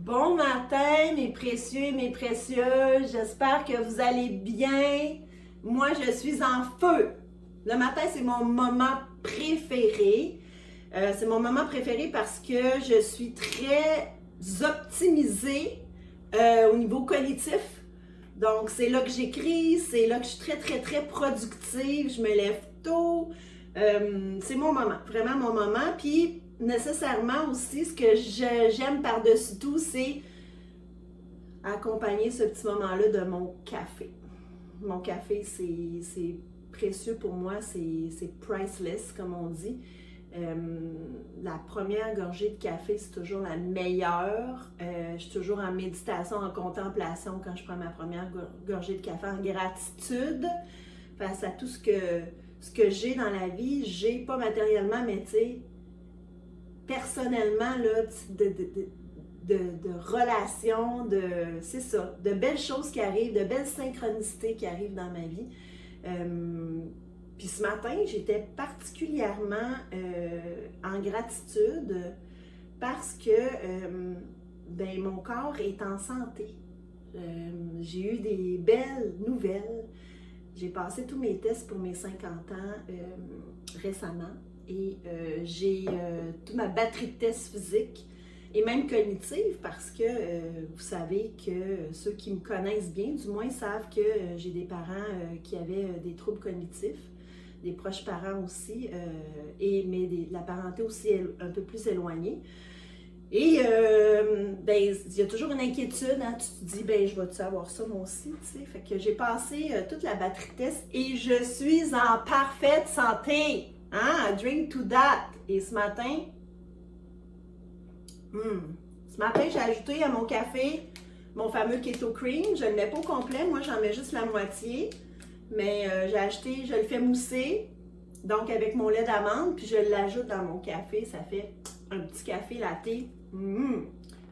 Bon matin, mes précieux et mes précieuses. J'espère que vous allez bien. Moi, je suis en feu. Le matin, c'est mon moment préféré. C'est mon moment préféré parce que je suis très optimisée au niveau cognitif. Donc, c'est là que j'écris, c'est là que je suis très productive. Je me lève tôt. C'est mon moment, vraiment mon moment. Puis, nécessairement aussi, ce que j'aime par-dessus tout, c'est accompagner ce petit moment-là de mon café. Mon café, c'est précieux pour moi, c'est priceless, comme on dit. La première gorgée de café, c'est toujours la meilleure. Je suis toujours en méditation, en contemplation quand je prends ma première gorgée de café, en gratitude face à tout ce que j'ai dans la vie. J'ai pas matériellement, mais tu sais, personnellement, là, de relations, c'est ça, de belles choses qui arrivent, de belles synchronicités qui arrivent dans ma vie. Puis ce matin, j'étais particulièrement en gratitude parce que mon corps est en santé. J'ai eu des belles nouvelles. J'ai passé tous mes tests pour mes 50 ans récemment et j'ai toute ma batterie de tests physiques et même cognitive parce que vous savez que ceux qui me connaissent bien, du moins, savent que j'ai des parents qui avaient des troubles cognitifs, des proches parents aussi, la parenté aussi un peu plus éloignée. Et il y a toujours une inquiétude, hein? Tu te dis, je vais-tu avoir ça moi aussi, tu sais? Fait que j'ai passé toute la batterie de test et je suis en parfaite santé, hein? I drink to that. Et ce matin, j'ai ajouté à mon café mon fameux Keto Cream. Je ne le mets pas au complet, moi j'en mets juste la moitié. Mais je le fais mousser, donc avec mon lait d'amande, puis je l'ajoute dans mon café. Ça fait un petit café latte.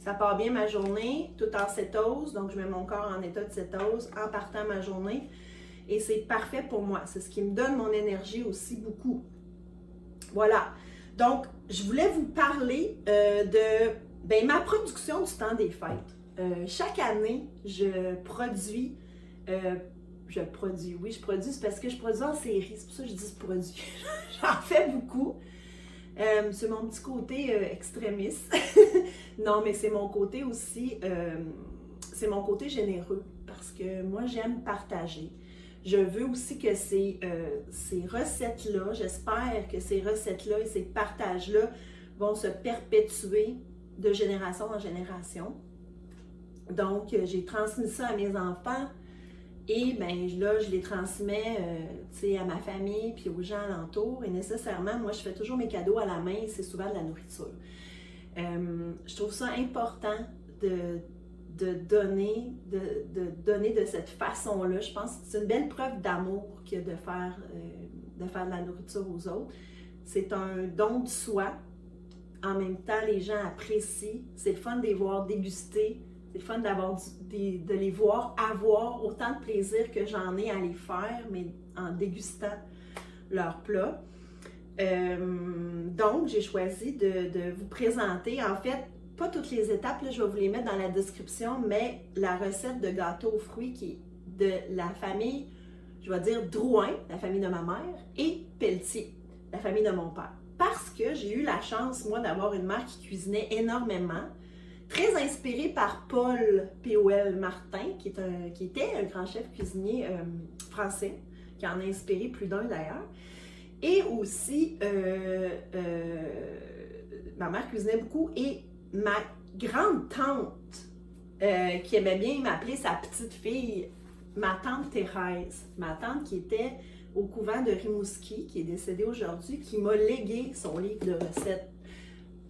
Ça part bien ma journée, tout en cétose. Donc je mets mon corps en état de cétose en partant ma journée. Et c'est parfait pour moi. C'est ce qui me donne mon énergie aussi beaucoup. Voilà. Donc, je voulais vous parler de ma production du temps des fêtes. Chaque année, je produis, c'est parce que je produis en série, c'est pour ça que je dis produit. J'en fais beaucoup. C'est mon petit côté extrémiste. Non, mais c'est mon côté aussi, c'est mon côté généreux parce que moi, j'aime partager. Je veux aussi que ces recettes-là, j'espère que ces recettes-là et ces partages-là vont se perpétuer de génération en génération. Donc, j'ai transmis ça à mes enfants et là, je les transmets à ma famille puis aux gens alentours. Et nécessairement, moi, je fais toujours mes cadeaux à la main et c'est souvent de la nourriture. Je trouve ça important de donner de cette façon-là. Je pense que c'est une belle preuve d'amour que de faire de la nourriture aux autres. C'est un don de soi. En même temps, les gens apprécient. C'est le fun de les voir déguster. C'est le fun de les voir avoir autant de plaisir que j'en ai à les faire, mais en dégustant leurs plats. Donc, j'ai choisi de vous présenter, en fait, pas toutes les étapes, là, je vais vous les mettre dans la description, mais la recette de gâteau aux fruits qui est de la famille, je vais dire Drouin, la famille de ma mère, et Pelletier, la famille de mon père. Parce que j'ai eu la chance, moi, d'avoir une mère qui cuisinait énormément, très inspirée par Paul P.O.L. Martin, qui était un grand chef cuisinier français, qui en a inspiré plus d'un d'ailleurs. Et aussi, ma mère cuisinait beaucoup et ma grande tante, qui aimait bien m'appeler sa petite fille, ma tante Thérèse, ma tante qui était au couvent de Rimouski, qui est décédée aujourd'hui, qui m'a légué son livre de recettes.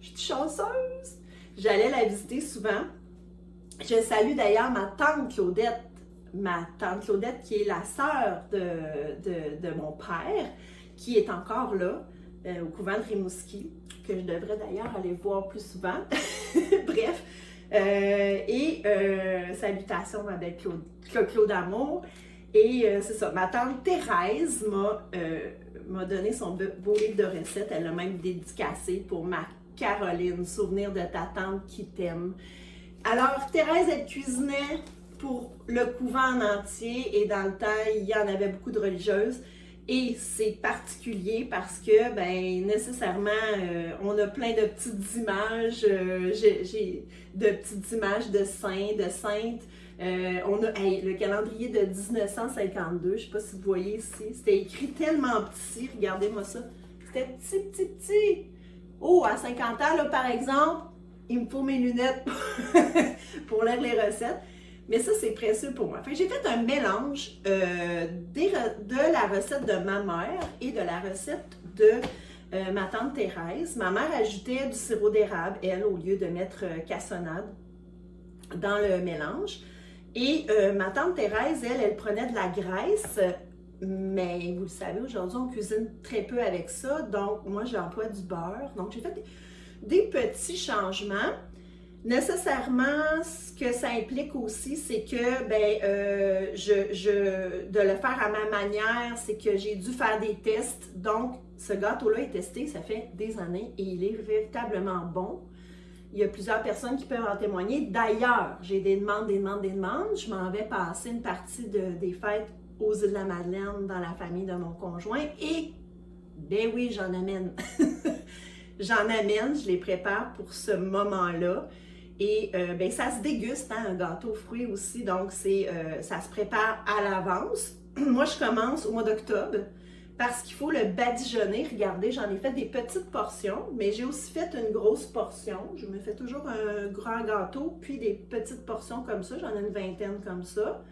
Je suis chanceuse! J'allais la visiter souvent. Je salue d'ailleurs ma tante Claudette qui est la sœur de mon père, qui est encore là, au couvent de Rimouski, que je devrais d'ailleurs aller voir plus souvent. Bref, salutations ma belle Claude Amour. Et c'est ça, ma tante Thérèse m'a donné son beau livre de recettes. Elle l'a même dédicacé pour ma Caroline, souvenir de ta tante qui t'aime. Alors, Thérèse, elle cuisinait pour le couvent en entier et dans le temps, il y en avait beaucoup de religieuses. Et c'est particulier parce que, ben, nécessairement, on a plein de petites images, j'ai de petites images de saints, de saintes. On a le calendrier de 1952, je ne sais pas si vous voyez ici, c'était écrit tellement petit, regardez-moi ça. C'était petit, petit, petit. Oh, à 50 ans, là, par exemple, il me faut mes lunettes pour lire les recettes. Mais ça, c'est précieux pour moi. Fait que j'ai fait un mélange de la recette de ma mère et de la recette de ma tante Thérèse. Ma mère ajoutait du sirop d'érable, elle, au lieu de mettre cassonade dans le mélange. Et ma tante Thérèse, elle prenait de la graisse, mais vous le savez, aujourd'hui, on cuisine très peu avec ça. Donc, moi, j'emploie du beurre. Donc, j'ai fait des petits changements. Nécessairement, ce que ça implique aussi, c'est que de le faire à ma manière, c'est que j'ai dû faire des tests. Donc, ce gâteau-là est testé, ça fait des années et il est véritablement bon. Il y a plusieurs personnes qui peuvent en témoigner. D'ailleurs, j'ai des demandes. Je m'en vais passer une partie des fêtes aux îles de la Madeleine dans la famille de mon conjoint et, ben oui, j'en amène. J'en amène, je les prépare pour ce moment-là. Et ben, ça se déguste, hein, un gâteau aux fruits aussi, donc ça se prépare à l'avance. Moi, je commence au mois d'octobre parce qu'il faut le badigeonner. Regardez, j'en ai fait des petites portions, mais j'ai aussi fait une grosse portion. Je me fais toujours un grand gâteau, puis des petites portions comme ça. J'en ai une vingtaine comme ça.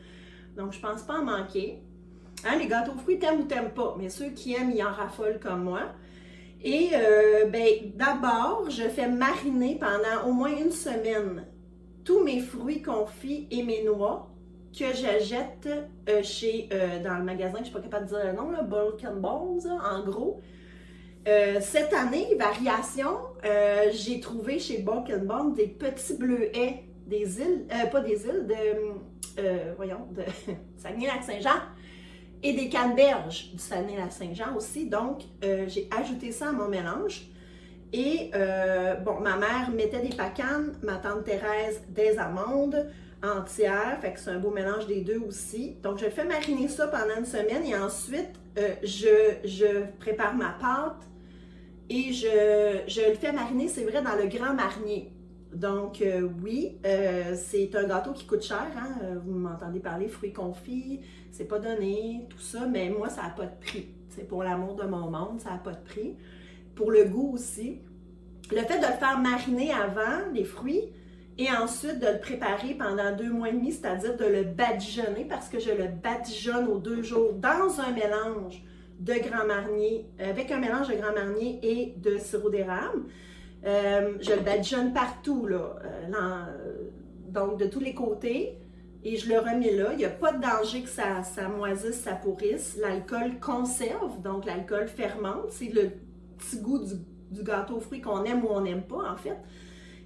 Donc, je ne pense pas en manquer. Hein, les gâteaux aux fruits, t'aimes ou t'aimes pas, mais ceux qui aiment, ils en raffolent comme moi. Et d'abord, je fais mariner pendant au moins une semaine tous mes fruits confits et mes noix que j'achète dans le magasin, je ne suis pas capable de dire le nom, là, Bulk and Bones, en gros. Cette année, variation, j'ai trouvé chez Bulk and Bones des petits bleuets des îles, pas des îles, de Saguenay-Lac-Saint-Jean. Et des canneberges du Saguenay-Lac-Saint-Jean aussi. Donc, j'ai ajouté ça à mon mélange. Et, ma mère mettait des pacanes, ma tante Thérèse des amandes entières. Fait que c'est un beau mélange des deux aussi. Donc, je fais mariner ça pendant une semaine et ensuite, je prépare ma pâte et je le fais mariner, c'est vrai, dans le grand marnier. Donc, oui, c'est un gâteau qui coûte cher, hein? Vous m'entendez parler, fruits confits, c'est pas donné, tout ça, mais moi, ça n'a pas de prix. C'est pour l'amour de mon monde, ça n'a pas de prix. Pour le goût aussi. Le fait de le faire mariner avant, les fruits, et ensuite de le préparer pendant 2 mois et demi, c'est-à-dire de le badigeonner, parce que je le badigeonne aux 2 jours dans un mélange de Grand Marnier, avec un mélange de Grand Marnier et de sirop d'érable. Je le badigeonne partout, là, donc de tous les côtés, et je le remets là. Il n'y a pas de danger que ça moisisse, ça pourrisse. L'alcool conserve, donc l'alcool fermente. C'est le petit goût du gâteau aux fruits qu'on aime ou on n'aime pas, en fait.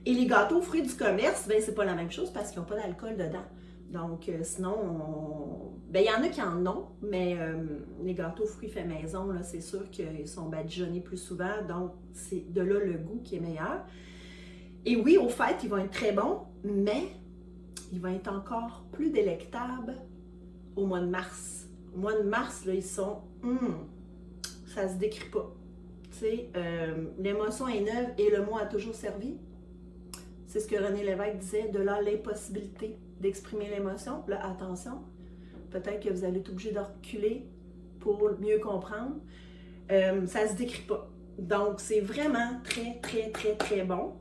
Et les gâteaux aux fruits du commerce, ben, c'est pas la même chose parce qu'ils n'ont pas d'alcool dedans. Donc, sinon, ben, il y en a qui en ont, mais les gâteaux aux fruits faits maison, là, c'est sûr qu'ils sont badigeonnés plus souvent, donc c'est de là le goût qui est meilleur. Et oui, au fait, ils vont être très bons, mais ils vont être encore plus délectables au mois de mars. Au mois de mars, là, ils sont, ça se décrit pas. Tu sais, l'émotion est neuve et le mot a toujours servi. C'est ce que René Lévesque disait, de là l'impossibilité d'exprimer l'émotion. Là, attention, peut-être que vous allez être obligé de reculer pour mieux comprendre. Ça ne se décrit pas. Donc, c'est vraiment très, très, très, très bon.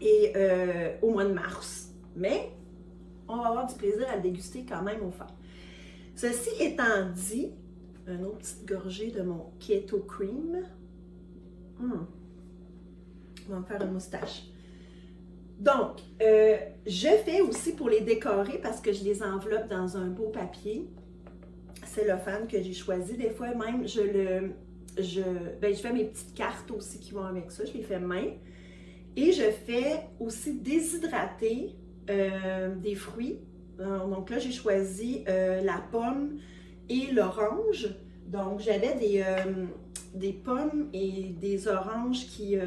Et au mois de mars. Mais, on va avoir du plaisir à le déguster quand même au fait. Ceci étant dit, une autre petite gorgée de mon Keto Cream. On va me faire une moustache. Donc, je fais aussi pour les décorer parce que je les enveloppe dans un beau papier cellophane que j'ai choisi. Des fois même, je fais mes petites cartes aussi qui vont avec ça. Je les fais main. Et je fais aussi déshydrater des fruits. Donc là, j'ai choisi la pomme et l'orange. Donc, j'avais des pommes et des oranges qui,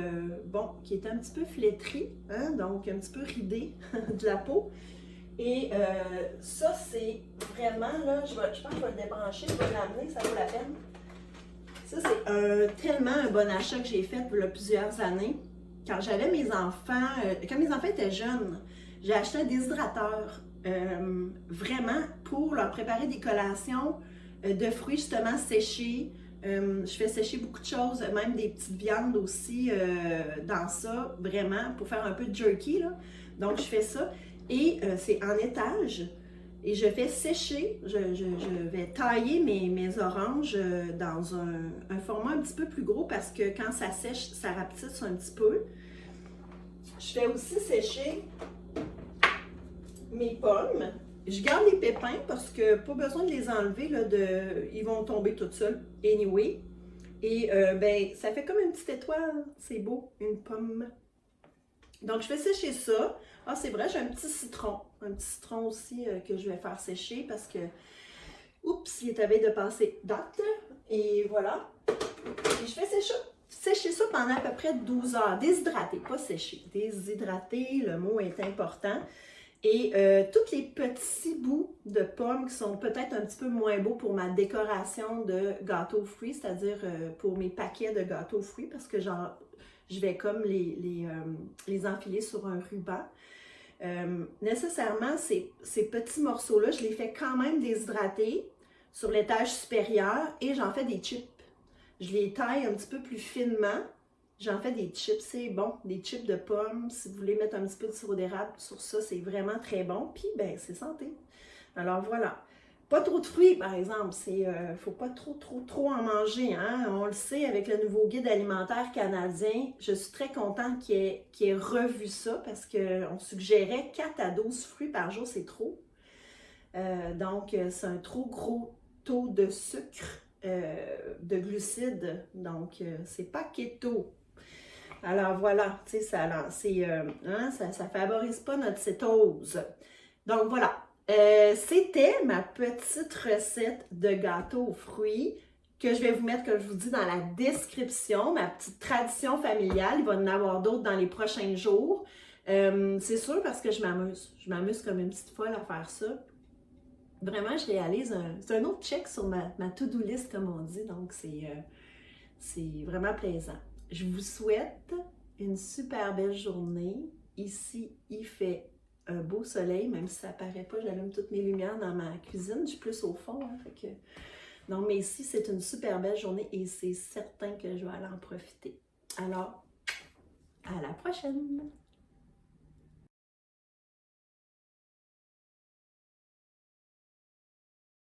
qui étaient un petit peu flétries, hein, donc un petit peu ridées de la peau. Et ça, c'est vraiment, là, je pense que je vais le débrancher, je vais l'amener, ça vaut la peine. Ça, c'est tellement un bon achat que j'ai fait il y a plusieurs années. Quand j'avais mes enfants, quand mes enfants étaient jeunes, j'ai acheté un déshydrateur vraiment pour leur préparer des collations de fruits justement séchés. Je fais sécher beaucoup de choses, même des petites viandes aussi dans ça, vraiment, pour faire un peu de jerky, là. Donc, je fais ça. Et c'est en étage. Et je fais sécher, je vais tailler mes oranges dans un format un petit peu plus gros parce que quand ça sèche, ça rapetisse un petit peu. Je fais aussi sécher mes pommes. Je garde les pépins parce que pas besoin de les enlever, là, ils vont tomber tout seuls anyway. Et ben, ça fait comme une petite étoile, c'est beau, une pomme. Donc, je fais sécher ça. Ah, c'est vrai, j'ai un petit citron. Un petit citron aussi que je vais faire sécher parce que, oups, il est à veille de passer date. Et voilà. Et je fais sécher ça pendant à peu près 12 heures. Déshydrater, pas sécher. Déshydrater, le mot est important. Et tous les petits bouts de pommes qui sont peut-être un petit peu moins beaux pour ma décoration de gâteaux aux fruits, c'est-à-dire pour mes paquets de gâteaux aux fruits, parce que genre, je vais comme les enfiler sur un ruban. Nécessairement, ces petits morceaux-là, je les fais quand même déshydrater sur l'étage supérieur et j'en fais des chips. Je les taille un petit peu plus finement. J'en fais des chips, c'est bon, des chips de pommes. Si vous voulez mettre un petit peu de sirop d'érable sur ça, c'est vraiment très bon. Puis, ben, c'est santé. Alors voilà. Pas trop de fruits, par exemple. Faut pas trop en manger. Hein? On le sait avec le nouveau guide alimentaire canadien. Je suis très contente qu'il ait revu ça parce qu'on suggérait 4 à 12 fruits par jour, c'est trop. Donc, c'est un trop gros taux de sucre, de glucides. Donc, c'est pas keto. Alors voilà, tu sais, ça favorise pas notre cétose. Donc voilà. C'était ma petite recette de gâteau aux fruits que je vais vous mettre, comme je vous dis, dans la description, ma petite tradition familiale. Il va y en avoir d'autres dans les prochains jours. C'est sûr parce que je m'amuse. Je m'amuse comme une petite folle à faire ça. Vraiment, je réalise c'est un autre check sur ma to-do list, comme on dit. Donc, c'est vraiment plaisant. Je vous souhaite une super belle journée. Ici, il fait un beau soleil, même si ça paraît pas, j'allume toutes mes lumières dans ma cuisine, je suis plus au fond. Hein, fait que... Non, mais ici, c'est une super belle journée et c'est certain que je vais aller en profiter. Alors, à la prochaine!